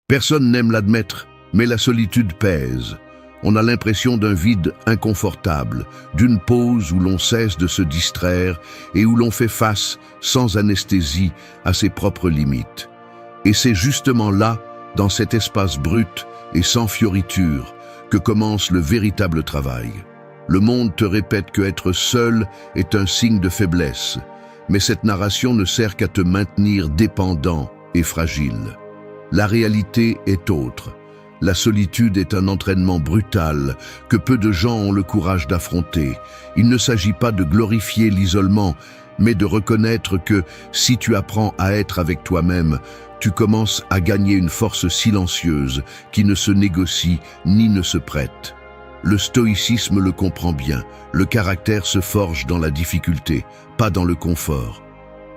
Personne n'aime l'admettre, mais la solitude pèse. On a l'impression d'un vide inconfortable, d'une pause où l'on cesse de se distraire et où l'on fait face, sans anesthésie, à ses propres limites. Et c'est justement là, dans cet espace brut et sans fioriture, que commence le véritable travail. Le monde te répète que être seul est un signe de faiblesse, mais cette narration ne sert qu'à te maintenir dépendant et fragile. La réalité est autre. La solitude est un entraînement brutal que peu de gens ont le courage d'affronter. Il ne s'agit pas de glorifier l'isolement, mais de reconnaître que si tu apprends à être avec toi-même, tu commences à gagner une force silencieuse qui ne se négocie ni ne se prête. Le stoïcisme le comprend bien. Le caractère se forge dans la difficulté, pas dans le confort.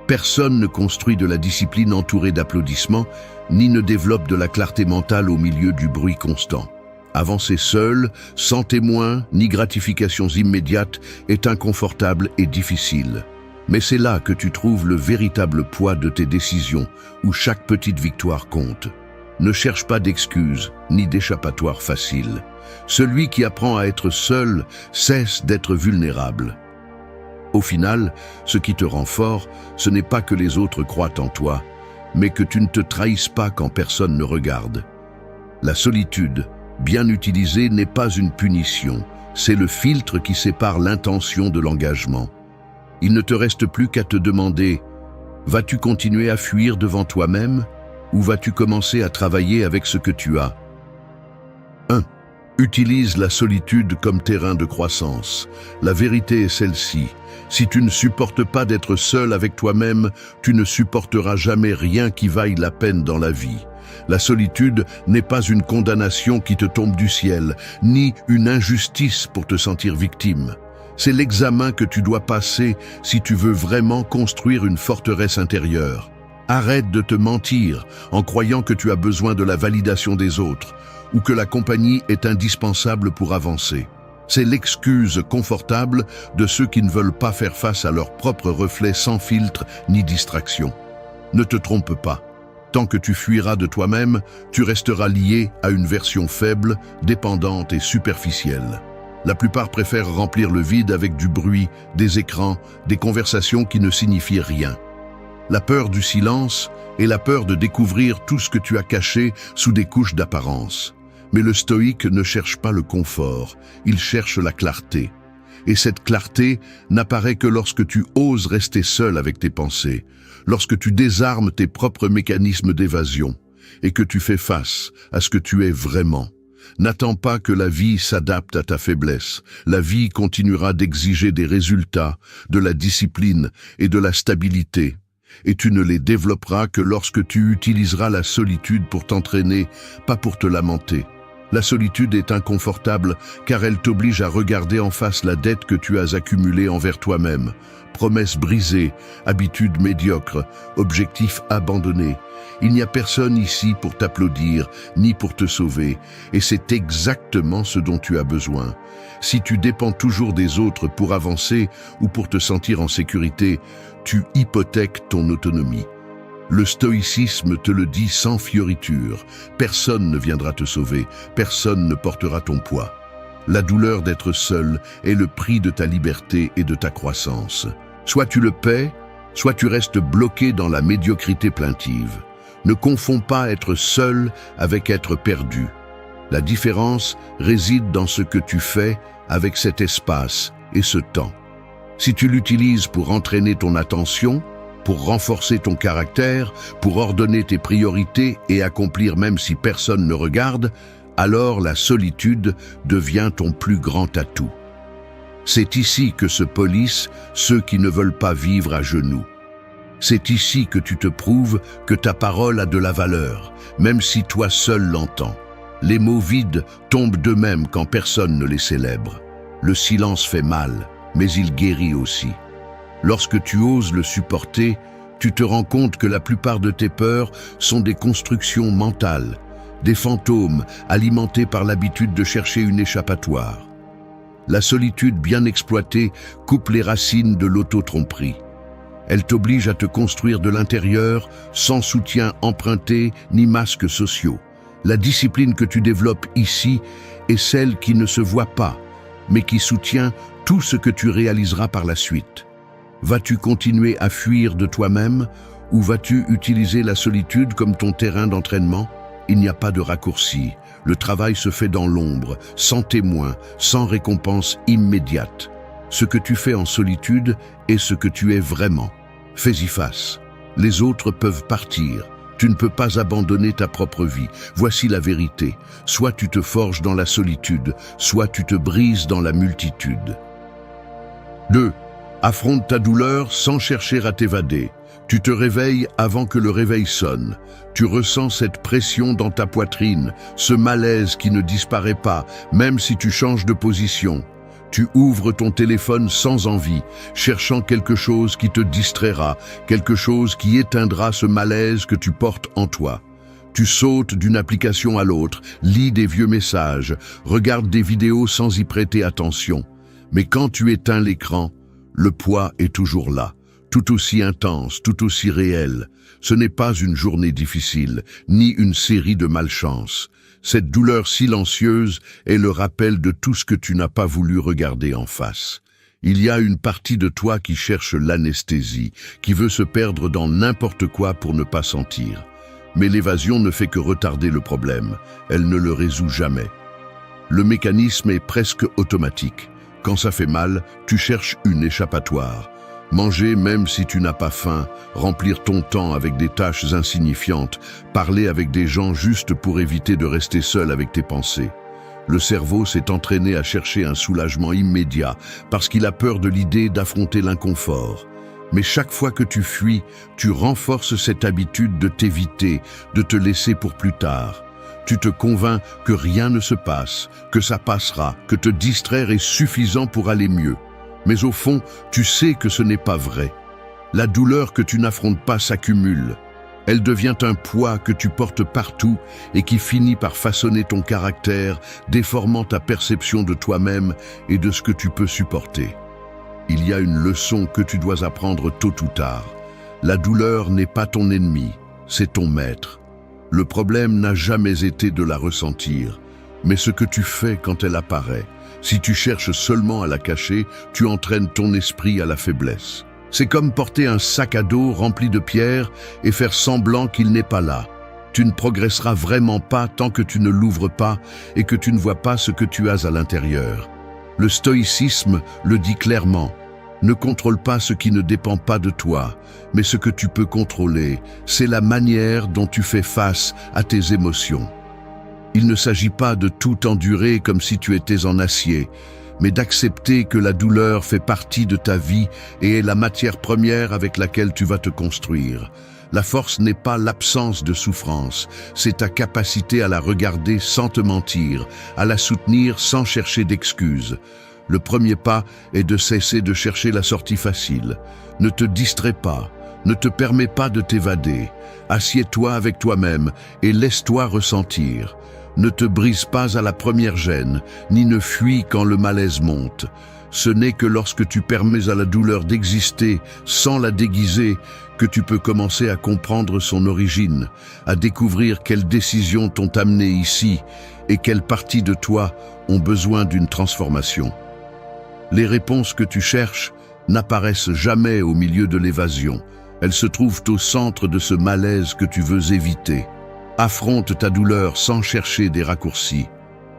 Personne ne construit de la discipline entourée d'applaudissements, ni ne développe de la clarté mentale au milieu du bruit constant. Avancer seul, sans témoin, ni gratifications immédiates, est inconfortable et difficile. Mais c'est là que tu trouves le véritable poids de tes décisions, où chaque petite victoire compte. Ne cherche pas d'excuses, ni d'échappatoire facile. Celui qui apprend à être seul cesse d'être vulnérable. Au final, ce qui te rend fort, ce n'est pas que les autres croient en toi, mais que tu ne te trahisses pas quand personne ne regarde. La solitude, bien utilisée, n'est pas une punition, c'est le filtre qui sépare l'intention de l'engagement. Il ne te reste plus qu'à te demander, vas-tu continuer à fuir devant toi-même ou vas-tu commencer à travailler avec ce que tu as? 1. Utilise la solitude comme terrain de croissance. La vérité est celle-ci. Si tu ne supportes pas d'être seul avec toi-même, tu ne supporteras jamais rien qui vaille la peine dans la vie. La solitude n'est pas une condamnation qui te tombe du ciel, ni une injustice pour te sentir victime. C'est l'examen que tu dois passer si tu veux vraiment construire une forteresse intérieure. Arrête de te mentir en croyant que tu as besoin de la validation des autres ou que la compagnie est indispensable pour avancer. C'est l'excuse confortable de ceux qui ne veulent pas faire face à leurs propres reflets sans filtre ni distraction. Ne te trompe pas. Tant que tu fuiras de toi-même, tu resteras lié à une version faible, dépendante et superficielle. La plupart préfèrent remplir le vide avec du bruit, des écrans, des conversations qui ne signifient rien. La peur du silence et la peur de découvrir tout ce que tu as caché sous des couches d'apparence. Mais le stoïque ne cherche pas le confort, il cherche la clarté. Et cette clarté n'apparaît que lorsque tu oses rester seul avec tes pensées, lorsque tu désarmes tes propres mécanismes d'évasion et que tu fais face à ce que tu es vraiment. N'attends pas que la vie s'adapte à ta faiblesse. La vie continuera d'exiger des résultats, de la discipline et de la stabilité. Et tu ne les développeras que lorsque tu utiliseras la solitude pour t'entraîner, pas pour te lamenter. La solitude est inconfortable car elle t'oblige à regarder en face la dette que tu as accumulée envers toi-même. Promesses brisées, habitudes médiocres, objectifs abandonnés. Il n'y a personne ici pour t'applaudir, ni pour te sauver, et c'est exactement ce dont tu as besoin. Si tu dépends toujours des autres pour avancer ou pour te sentir en sécurité, tu hypothèques ton autonomie. Le stoïcisme te le dit sans fioriture. Personne ne viendra te sauver, personne ne portera ton poids. La douleur d'être seul est le prix de ta liberté et de ta croissance. Soit tu le paies, soit tu restes bloqué dans la médiocrité plaintive. Ne confonds pas être seul avec être perdu. La différence réside dans ce que tu fais avec cet espace et ce temps. Si tu l'utilises pour entraîner ton attention, pour renforcer ton caractère, pour ordonner tes priorités et accomplir même si personne ne regarde, alors la solitude devient ton plus grand atout. C'est ici que se polissent ceux qui ne veulent pas vivre à genoux. C'est ici que tu te prouves que ta parole a de la valeur, même si toi seul l'entends. Les mots vides tombent d'eux-mêmes quand personne ne les célèbre. Le silence fait mal, mais il guérit aussi. Lorsque tu oses le supporter, tu te rends compte que la plupart de tes peurs sont des constructions mentales, des fantômes alimentés par l'habitude de chercher une échappatoire. La solitude bien exploitée coupe les racines de l'auto-tromperie. Elle t'oblige à te construire de l'intérieur sans soutien emprunté ni masques sociaux. La discipline que tu développes ici est celle qui ne se voit pas, mais qui soutient tout ce que tu réaliseras par la suite. Vas-tu continuer à fuir de toi-même ou vas-tu utiliser la solitude comme ton terrain d'entraînement? Il n'y a pas de raccourci. Le travail se fait dans l'ombre, sans témoin, sans récompense immédiate. Ce que tu fais en solitude est ce que tu es vraiment. Fais-y face. Les autres peuvent partir. Tu ne peux pas abandonner ta propre vie. Voici la vérité. Soit tu te forges dans la solitude, soit tu te brises dans la multitude. 2. Affronte ta douleur sans chercher à t'évader. Tu te réveilles avant que le réveil sonne. Tu ressens cette pression dans ta poitrine, ce malaise qui ne disparaît pas, même si tu changes de position. Tu ouvres ton téléphone sans envie, cherchant quelque chose qui te distraira, quelque chose qui éteindra ce malaise que tu portes en toi. Tu sautes d'une application à l'autre, lis des vieux messages, regardes des vidéos sans y prêter attention. Mais quand tu éteins l'écran, le poids est toujours là, tout aussi intense, tout aussi réel. Ce n'est pas une journée difficile, ni une série de malchances. Cette douleur silencieuse est le rappel de tout ce que tu n'as pas voulu regarder en face. Il y a une partie de toi qui cherche l'anesthésie, qui veut se perdre dans n'importe quoi pour ne pas sentir. Mais l'évasion ne fait que retarder le problème, elle ne le résout jamais. Le mécanisme est presque automatique. Quand ça fait mal, tu cherches une échappatoire. Manger même si tu n'as pas faim, remplir ton temps avec des tâches insignifiantes, parler avec des gens juste pour éviter de rester seul avec tes pensées. Le cerveau s'est entraîné à chercher un soulagement immédiat parce qu'il a peur de l'idée d'affronter l'inconfort. Mais chaque fois que tu fuis, tu renforces cette habitude de t'éviter, de te laisser pour plus tard. Tu te convaincs que rien ne se passe, que ça passera, que te distraire est suffisant pour aller mieux. Mais au fond, tu sais que ce n'est pas vrai. La douleur que tu n'affrontes pas s'accumule. Elle devient un poids que tu portes partout et qui finit par façonner ton caractère, déformant ta perception de toi-même et de ce que tu peux supporter. Il y a une leçon que tu dois apprendre tôt ou tard. La douleur n'est pas ton ennemi, c'est ton maître. Le problème n'a jamais été de la ressentir, mais ce que tu fais quand elle apparaît. Si tu cherches seulement à la cacher, tu entraînes ton esprit à la faiblesse. C'est comme porter un sac à dos rempli de pierres et faire semblant qu'il n'est pas là. Tu ne progresseras vraiment pas tant que tu ne l'ouvres pas et que tu ne vois pas ce que tu as à l'intérieur. Le stoïcisme le dit clairement. Ne contrôle pas ce qui ne dépend pas de toi, mais ce que tu peux contrôler, c'est la manière dont tu fais face à tes émotions. Il ne s'agit pas de tout endurer comme si tu étais en acier, mais d'accepter que la douleur fait partie de ta vie et est la matière première avec laquelle tu vas te construire. La force n'est pas l'absence de souffrance, c'est ta capacité à la regarder sans te mentir, à la soutenir sans chercher d'excuses. Le premier pas est de cesser de chercher la sortie facile. Ne te distrais pas, ne te permets pas de t'évader. Assieds-toi avec toi-même et laisse-toi ressentir. Ne te brise pas à la première gêne, ni ne fuis quand le malaise monte. Ce n'est que lorsque tu permets à la douleur d'exister sans la déguiser que tu peux commencer à comprendre son origine, à découvrir quelles décisions t'ont amené ici et quelles parties de toi ont besoin d'une transformation. Les réponses que tu cherches n'apparaissent jamais au milieu de l'évasion. Elles se trouvent au centre de ce malaise que tu veux éviter. Affronte ta douleur sans chercher des raccourcis.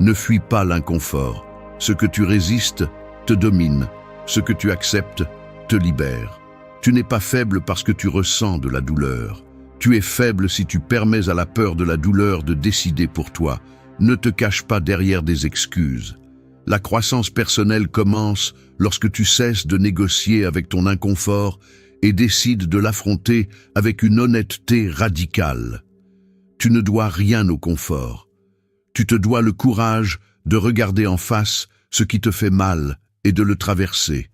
Ne fuis pas l'inconfort. Ce que tu résistes te domine. Ce que tu acceptes te libère. Tu n'es pas faible parce que tu ressens de la douleur. Tu es faible si tu permets à la peur de la douleur de décider pour toi. Ne te cache pas derrière des excuses. La croissance personnelle commence lorsque tu cesses de négocier avec ton inconfort et décides de l'affronter avec une honnêteté radicale. Tu ne dois rien au confort. Tu te dois le courage de regarder en face ce qui te fait mal et de le traverser.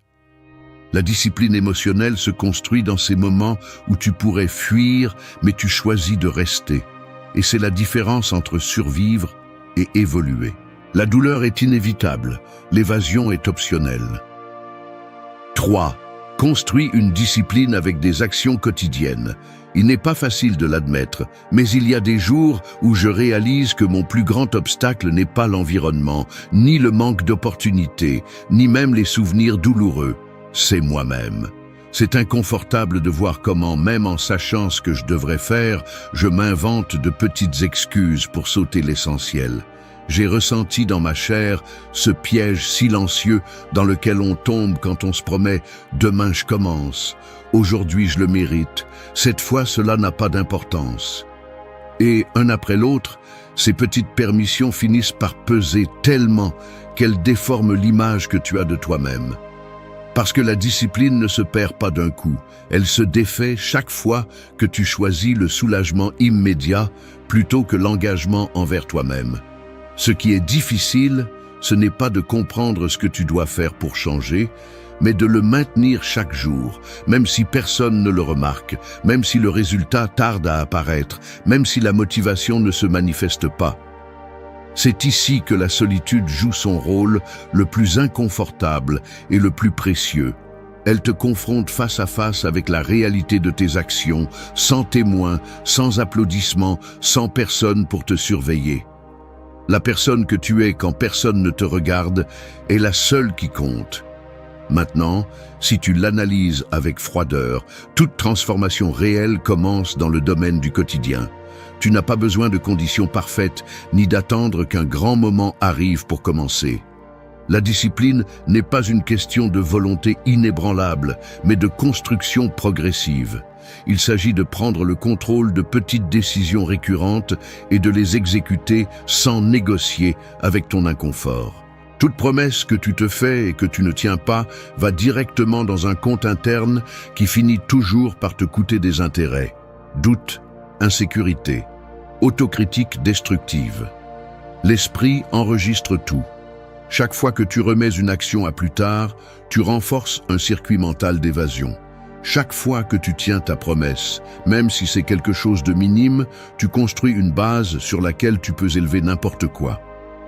La discipline émotionnelle se construit dans ces moments où tu pourrais fuir, mais tu choisis de rester. Et c'est la différence entre survivre et évoluer. La douleur est inévitable, l'évasion est optionnelle. 3. Construis une discipline avec des actions quotidiennes. Il n'est pas facile de l'admettre, mais il y a des jours où je réalise que mon plus grand obstacle n'est pas l'environnement, ni le manque d'opportunités, ni même les souvenirs douloureux. C'est moi-même. C'est inconfortable de voir comment, même en sachant ce que je devrais faire, je m'invente de petites excuses pour sauter l'essentiel. J'ai ressenti dans ma chair ce piège silencieux dans lequel on tombe quand on se promet « demain je commence ». Aujourd'hui je le mérite. Cette fois cela n'a pas d'importance. Et, un après l'autre, ces petites permissions finissent par peser tellement qu'elles déforment l'image que tu as de toi-même. Parce que la discipline ne se perd pas d'un coup, elle se défait chaque fois que tu choisis le soulagement immédiat plutôt que l'engagement envers toi-même. Ce qui est difficile, ce n'est pas de comprendre ce que tu dois faire pour changer, mais de le maintenir chaque jour, même si personne ne le remarque, même si le résultat tarde à apparaître, même si la motivation ne se manifeste pas. C'est ici que la solitude joue son rôle le plus inconfortable et le plus précieux. Elle te confronte face à face avec la réalité de tes actions, sans témoin, sans applaudissements, sans personne pour te surveiller. La personne que tu es quand personne ne te regarde est la seule qui compte. Maintenant, si tu l'analyses avec froideur, toute transformation réelle commence dans le domaine du quotidien. Tu n'as pas besoin de conditions parfaites, ni d'attendre qu'un grand moment arrive pour commencer. La discipline n'est pas une question de volonté inébranlable, mais de construction progressive. Il s'agit de prendre le contrôle de petites décisions récurrentes et de les exécuter sans négocier avec ton inconfort. Toute promesse que tu te fais et que tu ne tiens pas va directement dans un compte interne qui finit toujours par te coûter des intérêts. Doute, insécurité, autocritique destructive. L'esprit enregistre tout. Chaque fois que tu remets une action à plus tard, tu renforces un circuit mental d'évasion. Chaque fois que tu tiens ta promesse, même si c'est quelque chose de minime, tu construis une base sur laquelle tu peux élever n'importe quoi.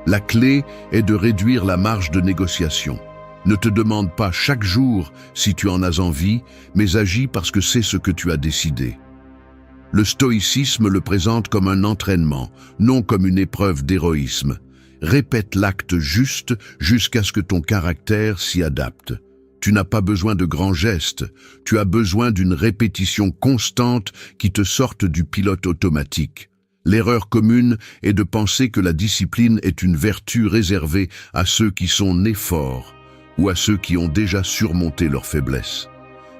La clé est de réduire la marge de négociation. Ne te demande pas chaque jour si tu en as envie, mais agis parce que c'est ce que tu as décidé. Le stoïcisme le présente comme un entraînement, non comme une épreuve d'héroïsme. Répète l'acte juste jusqu'à ce que ton caractère s'y adapte. Tu n'as pas besoin de grands gestes, tu as besoin d'une répétition constante qui te sorte du pilote automatique. L'erreur commune est de penser que la discipline est une vertu réservée à ceux qui sont nés forts ou à ceux qui ont déjà surmonté leurs faiblesses.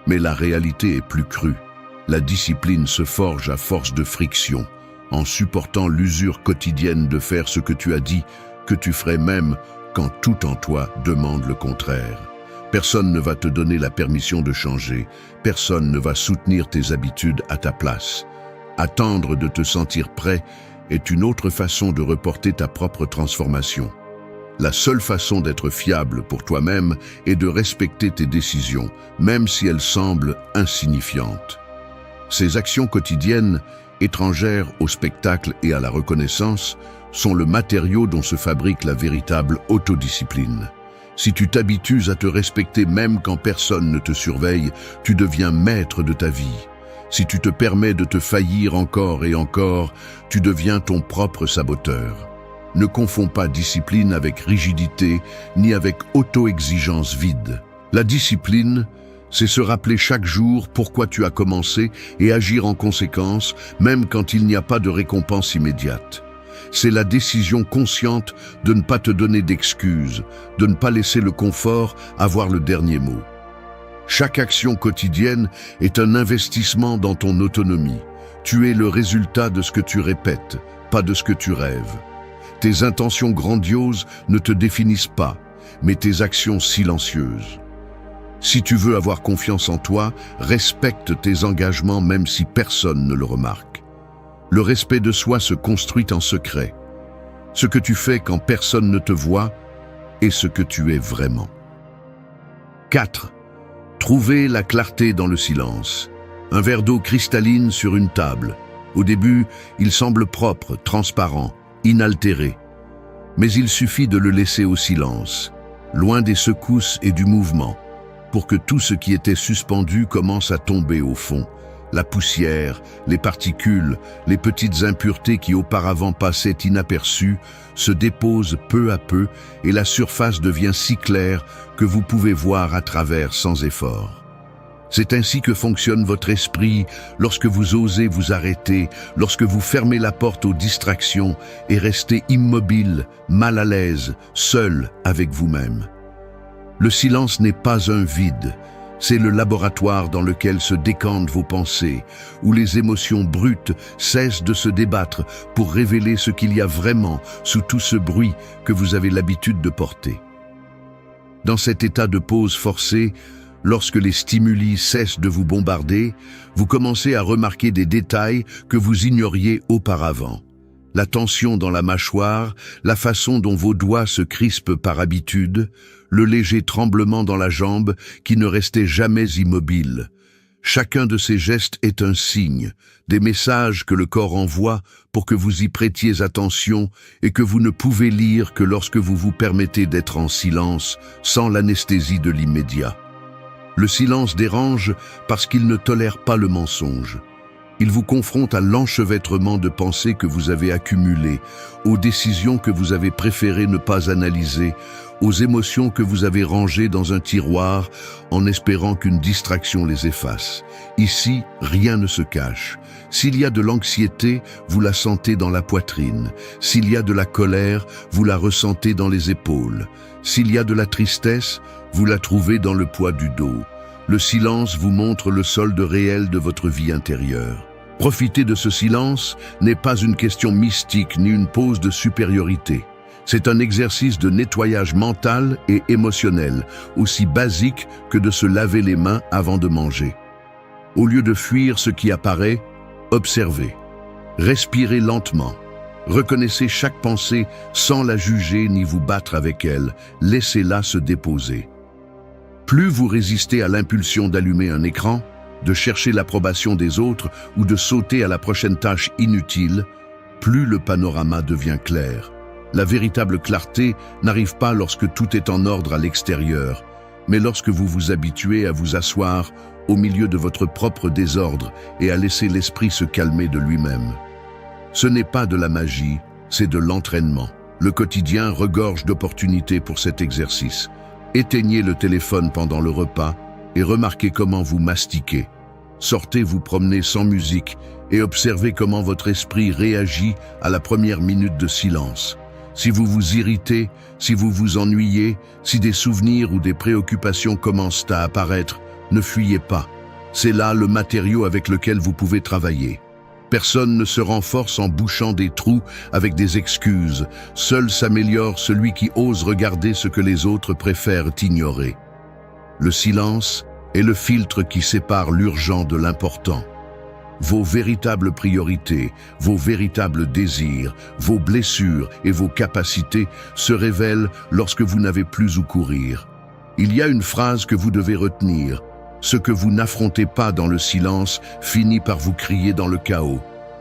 Mais la réalité est plus crue. La discipline se forge à force de friction, en supportant l'usure quotidienne de faire ce que tu as dit, que tu ferais même quand tout en toi demande le contraire. Personne ne va te donner la permission de changer, personne ne va soutenir tes habitudes à ta place. Attendre de te sentir prêt est une autre façon de reporter ta propre transformation. La seule façon d'être fiable pour toi-même est de respecter tes décisions, même si elles semblent insignifiantes. Ces actions quotidiennes, étrangères au spectacle et à la reconnaissance, sont le matériau dont se fabrique la véritable autodiscipline. Si tu t'habitues à te respecter même quand personne ne te surveille, tu deviens maître de ta vie. Si tu te permets de te faillir encore et encore, tu deviens ton propre saboteur. Ne confonds pas discipline avec rigidité, ni avec auto-exigence vide. La discipline, c'est se rappeler chaque jour pourquoi tu as commencé et agir en conséquence, même quand il n'y a pas de récompense immédiate. C'est la décision consciente de ne pas te donner d'excuses, de ne pas laisser le confort avoir le dernier mot. Chaque action quotidienne est un investissement dans ton autonomie. Tu es le résultat de ce que tu répètes, pas de ce que tu rêves. Tes intentions grandioses ne te définissent pas, mais tes actions silencieuses. Si tu veux avoir confiance en toi, respecte tes engagements même si personne ne le remarque. Le respect de soi se construit en secret. Ce que tu fais quand personne ne te voit est ce que tu es vraiment. 4. Trouver la clarté dans le silence. Un verre d'eau cristalline sur une table. Au début, il semble propre, transparent, inaltéré. Mais il suffit de le laisser au silence, loin des secousses et du mouvement. pour que tout ce qui était suspendu commence à tomber au fond. La poussière, les particules, les petites impuretés qui auparavant passaient inaperçues se déposent peu à peu et la surface devient si claire que vous pouvez voir à travers sans effort. C'est ainsi que fonctionne votre esprit lorsque vous osez vous arrêter, lorsque vous fermez la porte aux distractions et restez immobile, mal à l'aise, seul avec vous-même. Le silence n'est pas un vide, c'est le laboratoire dans lequel se décantent vos pensées, où les émotions brutes cessent de se débattre pour révéler ce qu'il y a vraiment sous tout ce bruit que vous avez l'habitude de porter. Dans cet état de pause forcée, lorsque les stimuli cessent de vous bombarder, vous commencez à remarquer des détails que vous ignoriez auparavant. La tension dans la mâchoire, la façon dont vos doigts se crispent par habitude, le léger tremblement dans la jambe qui ne restait jamais immobile. Chacun de ces gestes est un signe, des messages que le corps envoie pour que vous y prêtiez attention et que vous ne pouvez lire que lorsque vous vous permettez d'être en silence, sans l'anesthésie de l'immédiat. Le silence dérange parce qu'il ne tolère pas le mensonge. Il vous confronte à l'enchevêtrement de pensées que vous avez accumulées, aux décisions que vous avez préféré ne pas analyser, aux émotions que vous avez rangées dans un tiroir en espérant qu'une distraction les efface. Ici, rien ne se cache. S'il y a de l'anxiété, vous la sentez dans la poitrine. S'il y a de la colère, vous la ressentez dans les épaules. S'il y a de la tristesse, vous la trouvez dans le poids du dos. Le silence vous montre le solde réel de votre vie intérieure. Profiter de ce silence n'est pas une question mystique ni une pose de supériorité. C'est un exercice de nettoyage mental et émotionnel, aussi basique que de se laver les mains avant de manger. Au lieu de fuir ce qui apparaît, observez. Respirez lentement. Reconnaissez chaque pensée sans la juger ni vous battre avec elle. Laissez-la se déposer. Plus vous résistez à l'impulsion d'allumer un écran, de chercher l'approbation des autres ou de sauter à la prochaine tâche inutile, plus le panorama devient clair. La véritable clarté n'arrive pas lorsque tout est en ordre à l'extérieur, mais lorsque vous vous habituez à vous asseoir au milieu de votre propre désordre et à laisser l'esprit se calmer de lui-même. Ce n'est pas de la magie, c'est de l'entraînement. Le quotidien regorge d'opportunités pour cet exercice. Éteignez le téléphone pendant le repas et remarquez comment vous mastiquez. Sortez vous promener sans musique et observez comment votre esprit réagit à la première minute de silence. Si vous vous irritez, si vous vous ennuyez, si des souvenirs ou des préoccupations commencent à apparaître, ne fuyez pas. C'est là le matériau avec lequel vous pouvez travailler. Personne ne se renforce en bouchant des trous avec des excuses. Seul s'améliore celui qui ose regarder ce que les autres préfèrent ignorer. Le silence est le filtre qui sépare l'urgent de l'important. Vos véritables priorités, vos véritables désirs, vos blessures et vos capacités se révèlent lorsque vous n'avez plus où courir. Il y a une phrase que vous devez retenir. Ce que vous n'affrontez pas dans le silence finit par vous crier dans le chaos.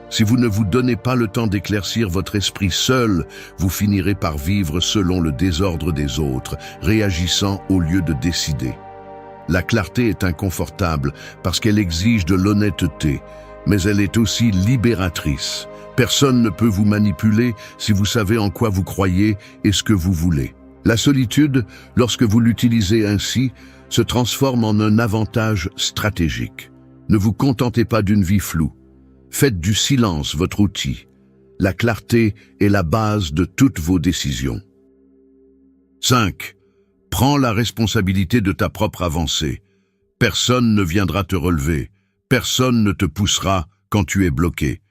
Si vous ne vous donnez pas le temps d'éclaircir votre esprit seul, vous finirez par vivre selon le désordre des autres, réagissant au lieu de décider. La clarté est inconfortable parce qu'elle exige de l'honnêteté, mais elle est aussi libératrice. Personne ne peut vous manipuler si vous savez en quoi vous croyez et ce que vous voulez. La solitude, lorsque vous l'utilisez ainsi, se transforme en un avantage stratégique. Ne vous contentez pas d'une vie floue. Faites du silence votre outil. La clarté est la base de toutes vos décisions. 5. Prends la responsabilité de ta propre avancée. Personne ne viendra te relever. Personne ne te poussera quand tu es bloqué.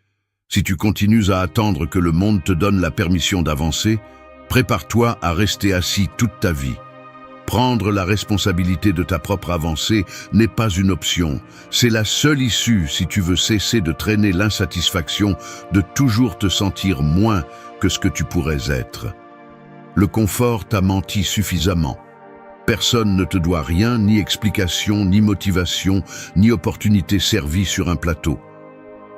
Si tu continues à attendre que le monde te donne la permission d'avancer, prépare-toi à rester assis toute ta vie. Prendre la responsabilité de ta propre avancée n'est pas une option. C'est la seule issue si tu veux cesser de traîner l'insatisfaction, de toujours te sentir moins que ce que tu pourrais être. Le confort t'a menti suffisamment. Personne ne te doit rien, ni explication, ni motivation, ni opportunité servie sur un plateau.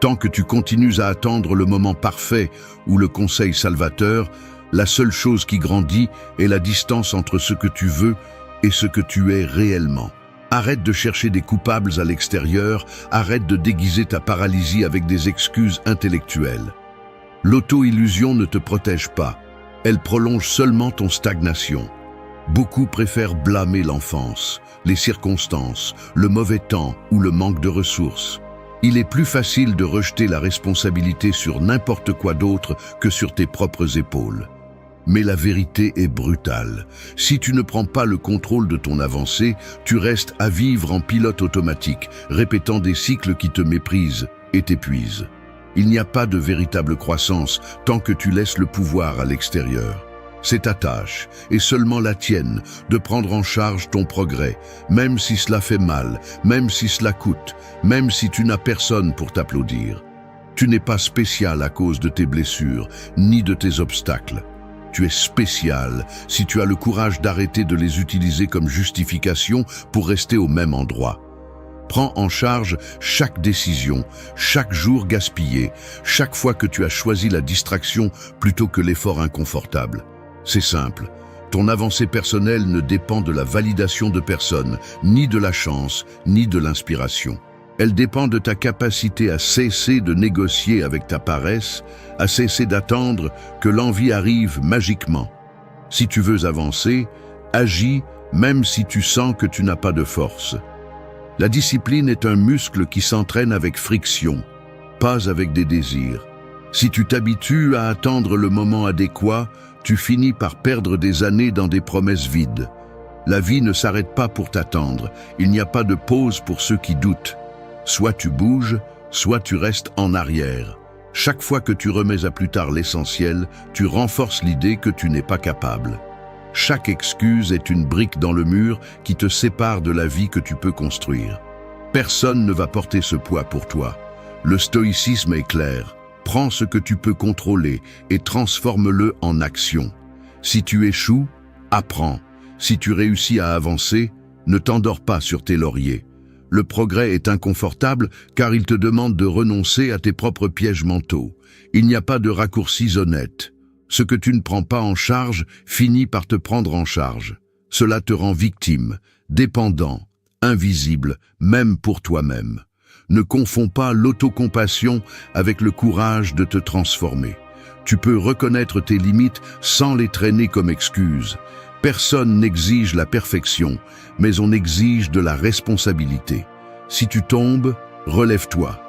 Tant que tu continues à attendre le moment parfait ou le conseil salvateur, la seule chose qui grandit est la distance entre ce que tu veux et ce que tu es réellement. Arrête de chercher des coupables à l'extérieur, arrête de déguiser ta paralysie avec des excuses intellectuelles. L'auto-illusion ne te protège pas, elle prolonge seulement ton stagnation. Beaucoup préfèrent blâmer l'enfance, les circonstances, le mauvais temps ou le manque de ressources. Il est plus facile de rejeter la responsabilité sur n'importe quoi d'autre que sur tes propres épaules. Mais la vérité est brutale. Si tu ne prends pas le contrôle de ton avancée, tu restes à vivre en pilote automatique, répétant des cycles qui te méprisent et t'épuisent. Il n'y a pas de véritable croissance tant que tu laisses le pouvoir à l'extérieur. C'est ta tâche, et seulement la tienne, de prendre en charge ton progrès, même si cela fait mal, même si cela coûte, même si tu n'as personne pour t'applaudir. Tu n'es pas spécial à cause de tes blessures, ni de tes obstacles. Tu es spécial si tu as le courage d'arrêter de les utiliser comme justification pour rester au même endroit. Prends en charge chaque décision, chaque jour gaspillé, chaque fois que tu as choisi la distraction plutôt que l'effort inconfortable. C'est simple, ton avancée personnelle ne dépend de la validation de personne, ni de la chance, ni de l'inspiration. Elle dépend de ta capacité à cesser de négocier avec ta paresse, à cesser d'attendre que l'envie arrive magiquement. Si tu veux avancer, agis même si tu sens que tu n'as pas de force. La discipline est un muscle qui s'entraîne avec friction, pas avec des désirs. Si tu t'habitues à attendre le moment adéquat, tu finis par perdre des années dans des promesses vides. La vie ne s'arrête pas pour t'attendre, il n'y a pas de pause pour ceux qui doutent. Soit tu bouges, soit tu restes en arrière. Chaque fois que tu remets à plus tard l'essentiel, tu renforces l'idée que tu n'es pas capable. Chaque excuse est une brique dans le mur qui te sépare de la vie que tu peux construire. Personne ne va porter ce poids pour toi. Le stoïcisme est clair. Prends ce que tu peux contrôler et transforme-le en action. Si tu échoues, apprends. Si tu réussis à avancer, ne t'endors pas sur tes lauriers. Le progrès est inconfortable car il te demande de renoncer à tes propres pièges mentaux. Il n'y a pas de raccourcis honnêtes. Ce que tu ne prends pas en charge finit par te prendre en charge. Cela te rend victime, dépendant, invisible, même pour toi-même. Ne confonds pas l'autocompassion avec le courage de te transformer. Tu peux reconnaître tes limites sans les traîner comme excuses. Personne n'exige la perfection, mais on exige de la responsabilité. Si tu tombes, relève-toi.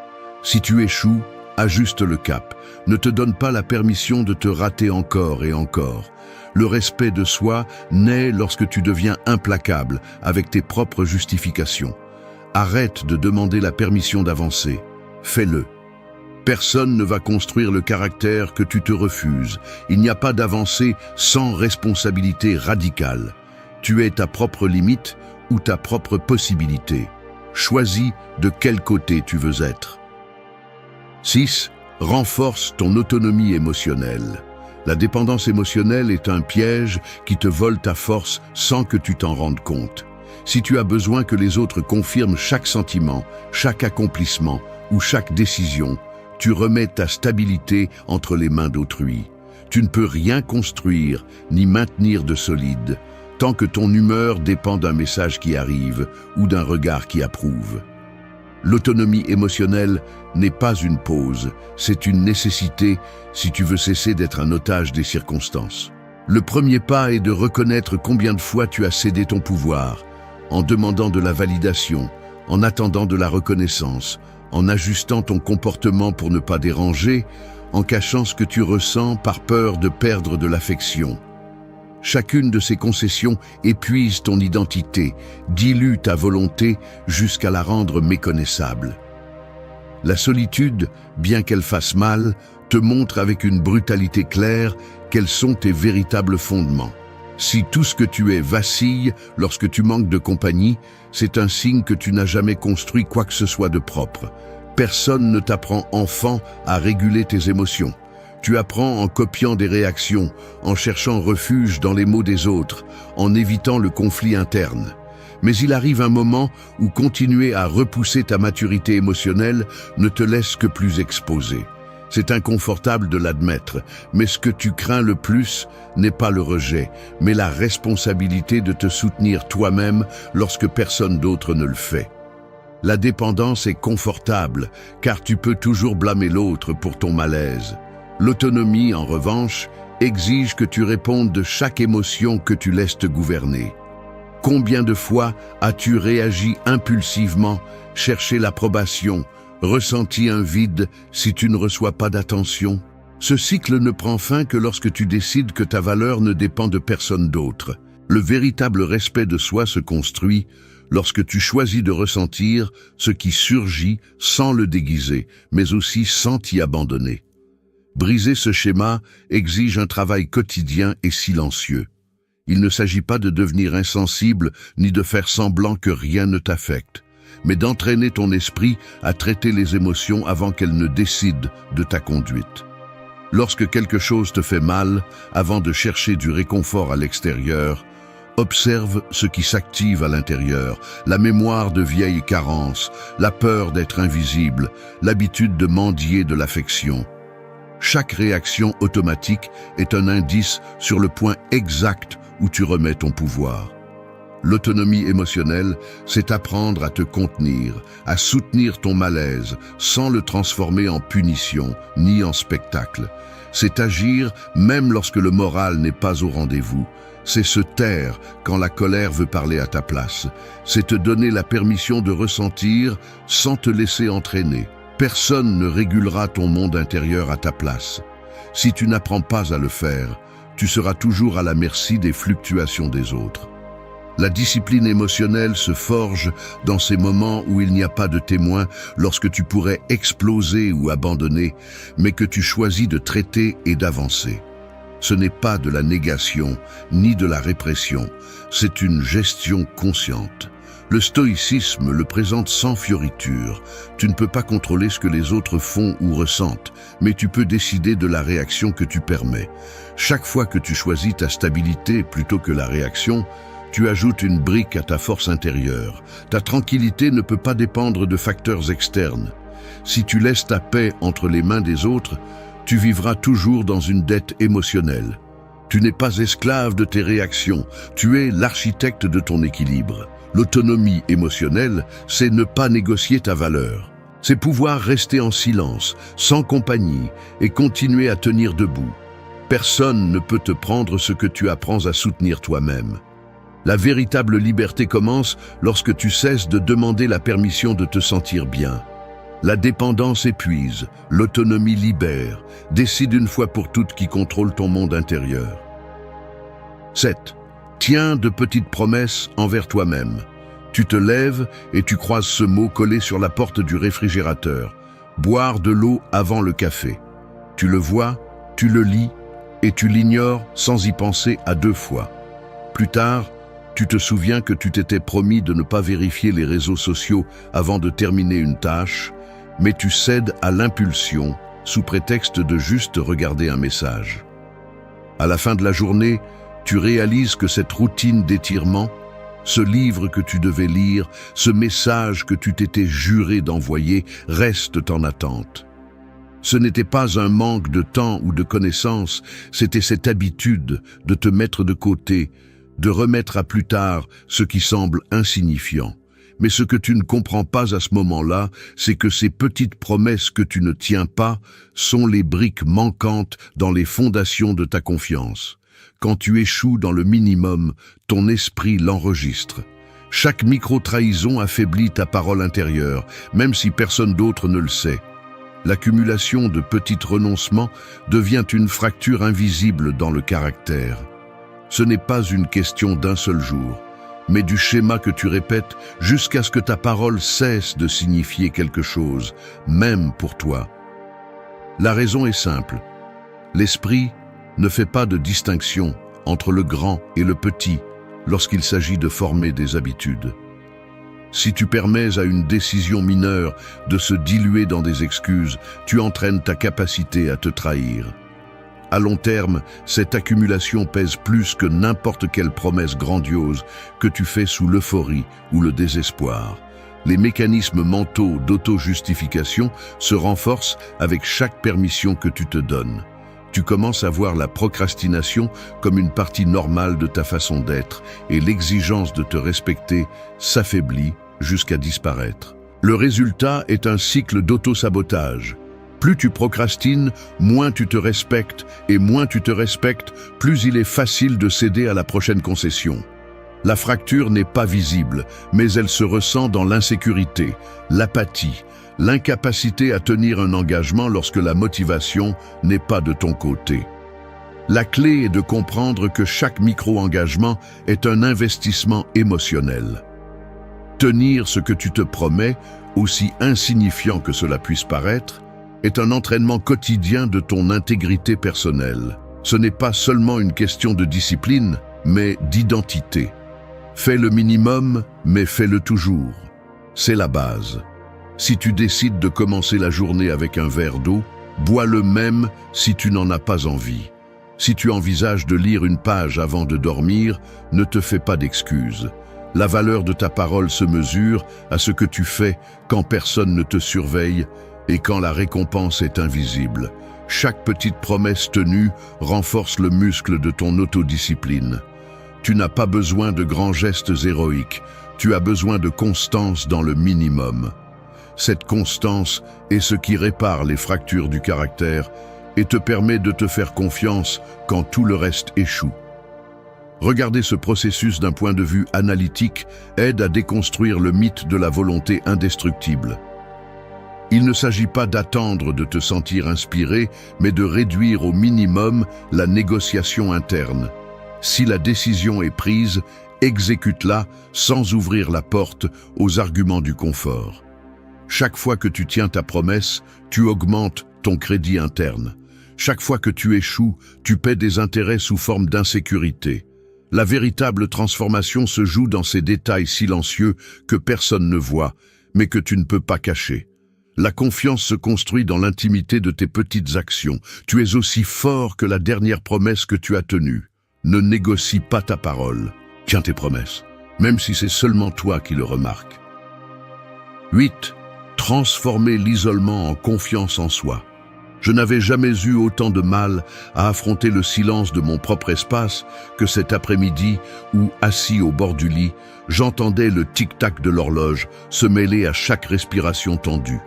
Si tu échoues, ajuste le cap. Ne te donne pas la permission de te rater encore et encore. Le respect de soi naît lorsque tu deviens implacable avec tes propres justifications. Arrête de demander la permission d'avancer. Fais-le. Personne ne va construire le caractère que tu te refuses. Il n'y a pas d'avancée sans responsabilité radicale. Tu es ta propre limite ou ta propre possibilité. Choisis de quel côté tu veux être. 6. Renforce ton autonomie émotionnelle. La dépendance émotionnelle est un piège qui te vole ta force sans que tu t'en rendes compte. Si tu as besoin que les autres confirment chaque sentiment, chaque accomplissement ou chaque décision, tu remets ta stabilité entre les mains d'autrui. Tu ne peux rien construire ni maintenir de solide tant que ton humeur dépend d'un message qui arrive ou d'un regard qui approuve. L'autonomie émotionnelle n'est pas une pause, c'est une nécessité si tu veux cesser d'être un otage des circonstances. Le premier pas est de reconnaître combien de fois tu as cédé ton pouvoir, en demandant de la validation, en attendant de la reconnaissance, en ajustant ton comportement pour ne pas déranger, en cachant ce que tu ressens par peur de perdre de l'affection. Chacune de ces concessions épuise ton identité, dilue ta volonté jusqu'à la rendre méconnaissable. La solitude, bien qu'elle fasse mal, te montre avec une brutalité claire quels sont tes véritables fondements. Si tout ce que tu es vacille lorsque tu manques de compagnie, c'est un signe que tu n'as jamais construit quoi que ce soit de propre. Personne ne t'apprend enfant à réguler tes émotions. Tu apprends en copiant des réactions, en cherchant refuge dans les mots des autres, en évitant le conflit interne. Mais il arrive un moment où continuer à repousser ta maturité émotionnelle ne te laisse que plus exposé. C'est inconfortable de l'admettre, mais ce que tu crains le plus n'est pas le rejet, mais la responsabilité de te soutenir toi-même lorsque personne d'autre ne le fait. La dépendance est confortable, car tu peux toujours blâmer l'autre pour ton malaise. L'autonomie, en revanche, exige que tu répondes de chaque émotion que tu laisses te gouverner. Combien de fois as-tu réagi impulsivement, cherché l'approbation, ressenti un vide si tu ne reçois pas d'attention? Ce cycle ne prend fin que lorsque tu décides que ta valeur ne dépend de personne d'autre. Le véritable respect de soi se construit lorsque tu choisis de ressentir ce qui surgit sans le déguiser, mais aussi sans t'y abandonner. Briser ce schéma exige un travail quotidien et silencieux. Il ne s'agit pas de devenir insensible ni de faire semblant que rien ne t'affecte, mais d'entraîner ton esprit à traiter les émotions avant qu'elles ne décident de ta conduite. Lorsque quelque chose te fait mal, avant de chercher du réconfort à l'extérieur, observe ce qui s'active à l'intérieur, la mémoire de vieilles carences, la peur d'être invisible, l'habitude de mendier de l'affection. Chaque réaction automatique est un indice sur le point exact où tu remets ton pouvoir. L'autonomie émotionnelle, c'est apprendre à te contenir, à soutenir ton malaise, sans le transformer en punition ni en spectacle. C'est agir même lorsque le moral n'est pas au rendez-vous. C'est se taire quand la colère veut parler à ta place. C'est te donner la permission de ressentir sans te laisser entraîner. Personne ne régulera ton monde intérieur à ta place. Si tu n'apprends pas à le faire, tu seras toujours à la merci des fluctuations des autres. La discipline émotionnelle se forge dans ces moments où il n'y a pas de témoin, lorsque tu pourrais exploser ou abandonner, mais que tu choisis de traiter et d'avancer. Ce n'est pas de la négation, ni de la répression, c'est une gestion consciente. Le stoïcisme le présente sans fioriture. Tu ne peux pas contrôler ce que les autres font ou ressentent, mais tu peux décider de la réaction que tu permets. Chaque fois que tu choisis ta stabilité plutôt que la réaction, tu ajoutes une brique à ta force intérieure. Ta tranquillité ne peut pas dépendre de facteurs externes. Si tu laisses ta paix entre les mains des autres, tu vivras toujours dans une dette émotionnelle. Tu n'es pas esclave de tes réactions, tu es l'architecte de ton équilibre. L'autonomie émotionnelle, c'est ne pas négocier ta valeur. C'est pouvoir rester en silence, sans compagnie, et continuer à tenir debout. Personne ne peut te prendre ce que tu apprends à soutenir toi-même. La véritable liberté commence lorsque tu cesses de demander la permission de te sentir bien. La dépendance épuise, l'autonomie libère. Décide une fois pour toutes qui contrôle ton monde intérieur. 7. Tiens de petites promesses envers toi-même. Tu te lèves et tu croises ce mot collé sur la porte du réfrigérateur. Boire de l'eau avant le café. Tu le vois, tu le lis et tu l'ignores sans y penser à 2 fois. Plus tard, tu te souviens que tu t'étais promis de ne pas vérifier les réseaux sociaux avant de terminer une tâche, mais tu cèdes à l'impulsion sous prétexte de juste regarder un message. À la fin de la journée, tu réalises que cette routine d'étirement, ce livre que tu devais lire, ce message que tu t'étais juré d'envoyer, restent en attente. Ce n'était pas un manque de temps ou de connaissances, c'était cette habitude de te mettre de côté, de remettre à plus tard ce qui semble insignifiant. Mais ce que tu ne comprends pas à ce moment-là, c'est que ces petites promesses que tu ne tiens pas sont les briques manquantes dans les fondations de ta confiance. Quand tu échoues dans le minimum, ton esprit l'enregistre. Chaque micro-trahison affaiblit ta parole intérieure, même si personne d'autre ne le sait. L'accumulation de petits renoncements devient une fracture invisible dans le caractère. Ce n'est pas une question d'un seul jour, mais du schéma que tu répètes jusqu'à ce que ta parole cesse de signifier quelque chose, même pour toi. La raison est simple. L'esprit ne fait pas de distinction entre le grand et le petit lorsqu'il s'agit de former des habitudes. Si tu permets à une décision mineure de se diluer dans des excuses, tu entraînes ta capacité à te trahir. À long terme, cette accumulation pèse plus que n'importe quelle promesse grandiose que tu fais sous l'euphorie ou le désespoir. Les mécanismes mentaux d'auto-justification se renforcent avec chaque permission que tu te donnes. Tu commences à voir la procrastination comme une partie normale de ta façon d'être et l'exigence de te respecter s'affaiblit jusqu'à disparaître. Le résultat est un cycle d'auto-sabotage. Plus tu procrastines, moins tu te respectes, et moins tu te respectes, plus il est facile de céder à la prochaine concession. La fracture n'est pas visible, mais elle se ressent dans l'insécurité, l'apathie, l'incapacité à tenir un engagement lorsque la motivation n'est pas de ton côté. La clé est de comprendre que chaque micro-engagement est un investissement émotionnel. Tenir ce que tu te promets, aussi insignifiant que cela puisse paraître, est un entraînement quotidien de ton intégrité personnelle. Ce n'est pas seulement une question de discipline, mais d'identité. Fais le minimum, mais fais-le toujours. C'est la base. Si tu décides de commencer la journée avec un verre d'eau, bois-le même si tu n'en as pas envie. Si tu envisages de lire une page avant de dormir, ne te fais pas d'excuses. La valeur de ta parole se mesure à ce que tu fais quand personne ne te surveille et quand la récompense est invisible. Chaque petite promesse tenue renforce le muscle de ton autodiscipline. Tu n'as pas besoin de grands gestes héroïques, tu as besoin de constance dans le minimum. Cette constance est ce qui répare les fractures du caractère et te permet de te faire confiance quand tout le reste échoue. Regarder ce processus d'un point de vue analytique aide à déconstruire le mythe de la volonté indestructible. Il ne s'agit pas d'attendre de te sentir inspiré, mais de réduire au minimum la négociation interne. Si la décision est prise, exécute-la sans ouvrir la porte aux arguments du confort. Chaque fois que tu tiens ta promesse, tu augmentes ton crédit interne. Chaque fois que tu échoues, tu paies des intérêts sous forme d'insécurité. La véritable transformation se joue dans ces détails silencieux que personne ne voit, mais que tu ne peux pas cacher. La confiance se construit dans l'intimité de tes petites actions. Tu es aussi fort que la dernière promesse que tu as tenue. Ne négocie pas ta parole. Tiens tes promesses, même si c'est seulement toi qui le remarques. 8. Transformer l'isolement en confiance en soi. Je n'avais jamais eu autant de mal à affronter le silence de mon propre espace que cet après-midi où, assis au bord du lit, j'entendais le tic-tac de l'horloge se mêler à chaque respiration tendue.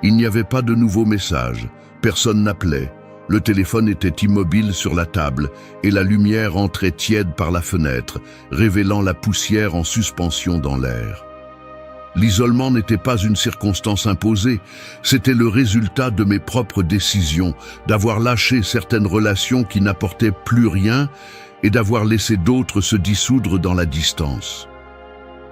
Il n'y avait pas de nouveaux messages, personne n'appelait, le téléphone était immobile sur la table et la lumière entrait tiède par la fenêtre, révélant la poussière en suspension dans l'air. L'isolement n'était pas une circonstance imposée, c'était le résultat de mes propres décisions, d'avoir lâché certaines relations qui n'apportaient plus rien et d'avoir laissé d'autres se dissoudre dans la distance.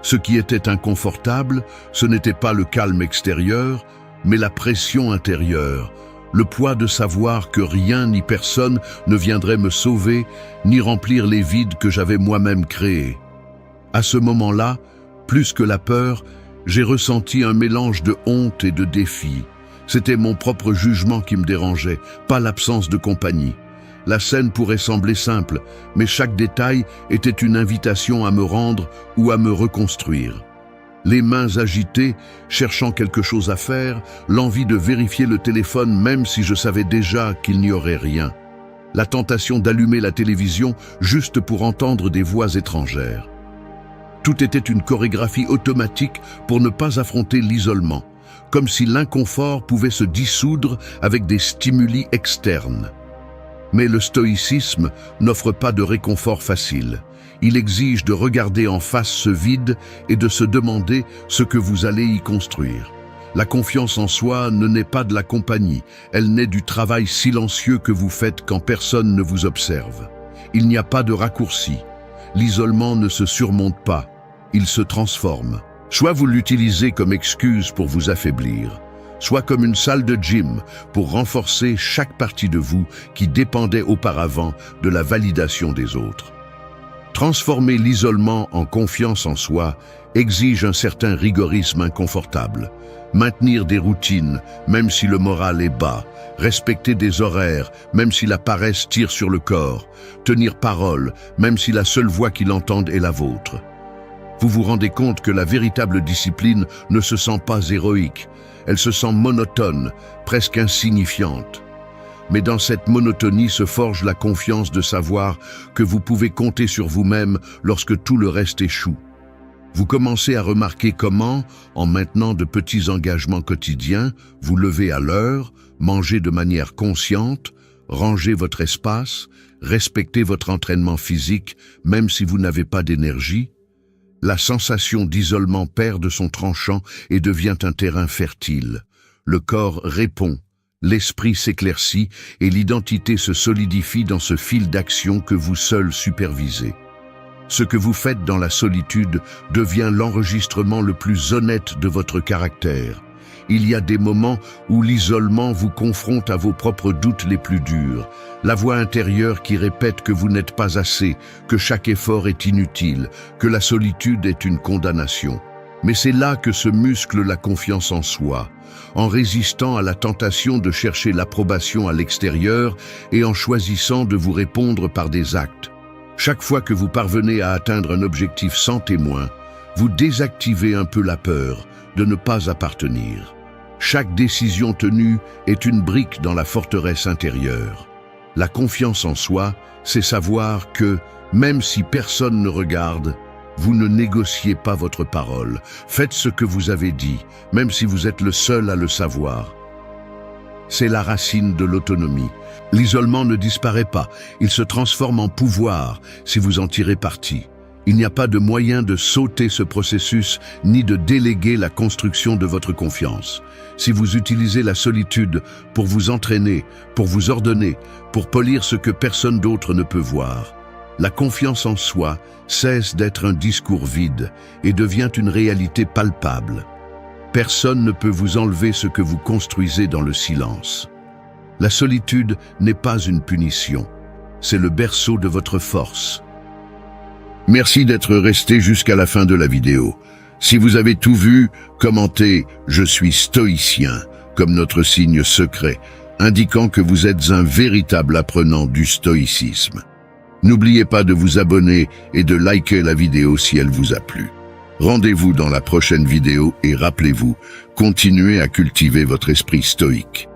Ce qui était inconfortable, ce n'était pas le calme extérieur, mais la pression intérieure, le poids de savoir que rien ni personne ne viendrait me sauver, ni remplir les vides que j'avais moi-même créés. À ce moment-là, plus que la peur, j'ai ressenti un mélange de honte et de défi. C'était mon propre jugement qui me dérangeait, pas l'absence de compagnie. La scène pourrait sembler simple, mais chaque détail était une invitation à me rendre ou à me reconstruire. Les mains agitées, cherchant quelque chose à faire, l'envie de vérifier le téléphone même si je savais déjà qu'il n'y aurait rien. La tentation d'allumer la télévision juste pour entendre des voix étrangères. Tout était une chorégraphie automatique pour ne pas affronter l'isolement, comme si l'inconfort pouvait se dissoudre avec des stimuli externes. Mais le stoïcisme n'offre pas de réconfort facile. Il exige de regarder en face ce vide et de se demander ce que vous allez y construire. La confiance en soi ne naît pas de la compagnie, elle naît du travail silencieux que vous faites quand personne ne vous observe. Il n'y a pas de raccourci. L'isolement ne se surmonte pas, il se transforme. Soit vous l'utilisez comme excuse pour vous affaiblir, soit comme une salle de gym pour renforcer chaque partie de vous qui dépendait auparavant de la validation des autres. Transformer l'isolement en confiance en soi exige un certain rigorisme inconfortable. Maintenir des routines, même si le moral est bas. Respecter des horaires, même si la paresse tire sur le corps. Tenir parole, même si la seule voix qu'il entende est la vôtre. vous vous rendez compte que la véritable discipline ne se sent pas héroïque, elle se sent monotone, presque insignifiante. Mais dans cette monotonie se forge la confiance de savoir que vous pouvez compter sur vous-même lorsque tout le reste échoue. Vous commencez à remarquer comment, en maintenant de petits engagements quotidiens, vous levez à l'heure, mangez de manière consciente, rangez votre espace, respectez votre entraînement physique, même si vous n'avez pas d'énergie. La sensation d'isolement perd de son tranchant et devient un terrain fertile. Le corps répond, l'esprit s'éclaircit et l'identité se solidifie dans ce fil d'action que vous seul supervisez. Ce que vous faites dans la solitude devient l'enregistrement le plus honnête de votre caractère. Il y a des moments où l'isolement vous confronte à vos propres doutes les plus durs, la voix intérieure qui répète que vous n'êtes pas assez, que chaque effort est inutile, que la solitude est une condamnation. Mais c'est là que se muscle la confiance en soi, en résistant à la tentation de chercher l'approbation à l'extérieur et en choisissant de vous répondre par des actes. Chaque fois que vous parvenez à atteindre un objectif sans témoin, vous désactivez un peu la peur de ne pas appartenir. Chaque décision tenue est une brique dans la forteresse intérieure. La confiance en soi, c'est savoir que, même si personne ne regarde, vous ne négociez pas votre parole. Faites ce que vous avez dit, même si vous êtes le seul à le savoir. C'est la racine de l'autonomie. L'isolement ne disparaît pas, il se transforme en pouvoir si vous en tirez parti. Il n'y a pas de moyen de sauter ce processus ni de déléguer la construction de votre confiance. Si vous utilisez la solitude pour vous entraîner, pour vous ordonner, pour polir ce que personne d'autre ne peut voir, la confiance en soi cesse d'être un discours vide et devient une réalité palpable. Personne ne peut vous enlever ce que vous construisez dans le silence. La solitude n'est pas une punition, c'est le berceau de votre force. Merci d'être resté jusqu'à la fin de la vidéo. Si vous avez tout vu, commentez « Je suis stoïcien » comme notre signe secret, indiquant que vous êtes un véritable apprenant du stoïcisme. N'oubliez pas de vous abonner et de liker la vidéo si elle vous a plu. Rendez-vous dans la prochaine vidéo et rappelez-vous, continuez à cultiver votre esprit stoïque.